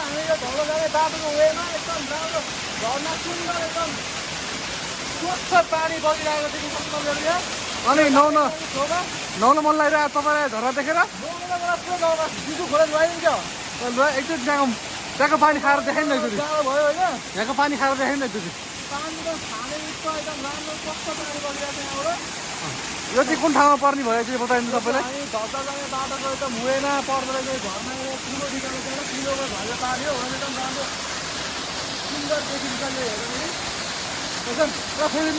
हामी यो धौलो जाने बाटोको वेमा एकदम राम्रो झर्ना सुन्दर एकदम स्वच्छ पानी बगिरहेको देख्न सक्नुहुन्छ यहाँ। अनि नौलो छेउमा नौलो मन लागिरहेको तपाईँलाई झरा देखेर नौलोमा पुरा गाउँमा जिजु खोला जुवाइन्छ। एकचोटि त्यहाँको पानी खाएर देखाइ न एकचोटि जाडो भयो होइन यहाँको पानी खाएर देखाइ न एकचोटि पानी त खाने युक्त एकदम राम्रो स्वच्छ पानी बगिरहेको छ यहाँबाट। यो चाहिँ कुन ठाउँमा पर्ने भयो चाहिँ बताइदिनु तपाईँलाई हामी धप्दा जाने बाटोको एकदम हुएमा पर्दो रहेछ घरमा ठुलो ठिकाना छैन ठुलोको घर पानी हो भने एकदम राम्रो सुन्दर देखिन्छ यो हेर्नु नि। र फेरि